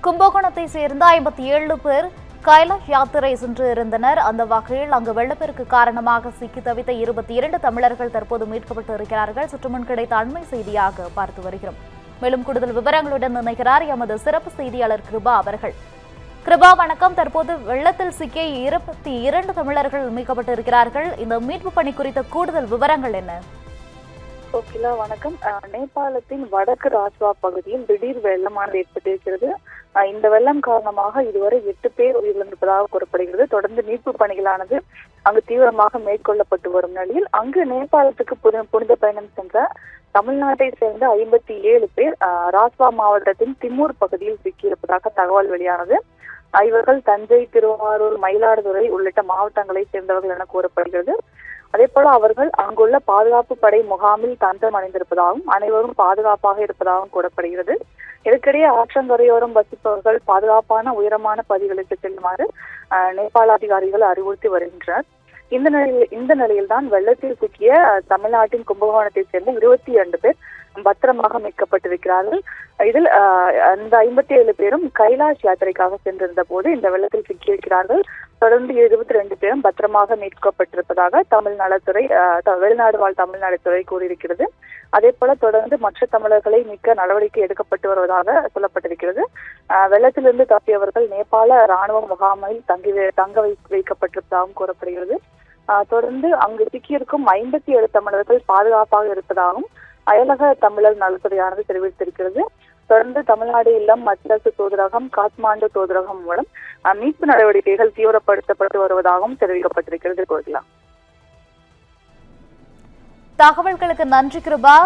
கும்பகோணத்தை சேர்ந்த 57 பேர் கைலாஷ் யாத்திரை சென்று இருந்தனர். அந்த வகையில் அங்கு வெள்ளப்பெருக்கு காரணமாக சிக்கி தவித்த 22 தமிழர்கள் தற்போது மீட்கப்பட்டு இருக்கிறார்கள். சுற்றுமுன் கிடைத்த அண்மை செய்தியாக பார்த்து வருகிறோம். மேலும் கூடுதல் விவரங்களுடன் இணைகிறார் எமது சிறப்பு செய்தியாளர் கிருபா அவர்கள். கிருபா, வணக்கம். தற்போது வெள்ளத்தில் சிக்கிய 22 தமிழர்கள் மீட்கப்பட்டு இருக்கிறார்கள். இந்த மீட்பு பணி குறித்த கூடுதல் விவரங்கள் என்ன? ஓகேலா, வணக்கம். நேபாளத்தின் வடக்கு ராஜ்வா பகுதியில் திடீர் வெள்ளமானது ஏற்பட்டிருக்கிறது. இந்த வெள்ளம் காரணமாக இதுவரை 8 பேர் உயிரிழந்திருப்பதாக கூறப்படுகிறது. தொடர்ந்து மீட்பு பணிகளானது அங்கு தீவிரமாக மேற்கொள்ளப்பட்டு வரும் நிலையில் அங்கு நேபாளத்துக்கு புனித பயணம் சென்ற தமிழ்நாட்டை சேர்ந்த 57 பேர் ராஜ்வா மாவட்டத்தின் திம்மூர் பகுதியில் சிக்கியிருப்பதாக தகவல் வெளியானது. இவர்கள் தஞ்சை, திருவாரூர், மயிலாடுதுறை உள்ளிட்ட மாவட்டங்களை சேர்ந்தவர்கள் என கூறப்படுகிறது. அதே போல அவர்கள் அங்குள்ள பாதுகாப்பு படை முகாமில் தஞ்சம் அடைந்திருப்பதாகவும் அனைவரும் பாதுகாப்பாக இருப்பதாகவும் கூறப்படுகிறது. இதற்கிடையே ஆற்றங்கரையோரம் வசிப்பவர்கள் பாதுகாப்பான உயரமான பகுதிகளுக்கு செல்லுமாறு நேபாள அதிகாரிகள் அறிவுறுத்தி வருகின்றனர். இந்த நிலையில்தான் வெள்ளத்தில் சிக்கிய தமிழ்நாட்டின் கும்பகோணத்தை சேர்ந்த 22 பேர் பத்திரமாக மீட்கப்பட்டிருக்கிறார்கள். இதில் அந்த 57 பேரும் கைலாஷ் யாத்திரைக்காக சென்றிருந்த போது இந்த வெள்ளத்தில் சிக்கியிருக்கிறார்கள். தொடர்ந்து 22 பேரும் பத்திரமாக மீட்கப்பட்டிருப்பதாக வெளிநாடு வாழ் தமிழ்நாடு கூறியிருக்கிறது. அதே போல தொடர்ந்து மற்ற தமிழர்களை மீட்க நடவடிக்கை எடுக்கப்பட்டு வருவதாக சொல்லப்பட்டிருக்கிறது. வெள்ளத்திலிருந்து தப்பியவர்கள் நேபாள ராணுவ முகாமில் தங்க வைக்கப்பட்டிருப்பதாகவும் கூறப்படுகிறது. தொடர்ந்து அங்கு சிக்கியிருக்கும் 57 தமிழர்கள் பாதுகாப்பாக இருப்பதாகவும் அயலக தமிழர் நலத்துறையானது தெரிவித்திருக்கிறது. தொடர்ந்து தமிழ்நாடு இல்லம், மத்திய அரசு தூதரகம், காத்மாண்டு தூதரகம் மூலம் மீட்பு நடவடிக்கைகள் தீவிரப்படுத்தப்பட்டு வருவதாகவும் தெரிவிக்கப்பட்டிருக்கிறது. தகவல்களுக்கு நன்றி கிருபா.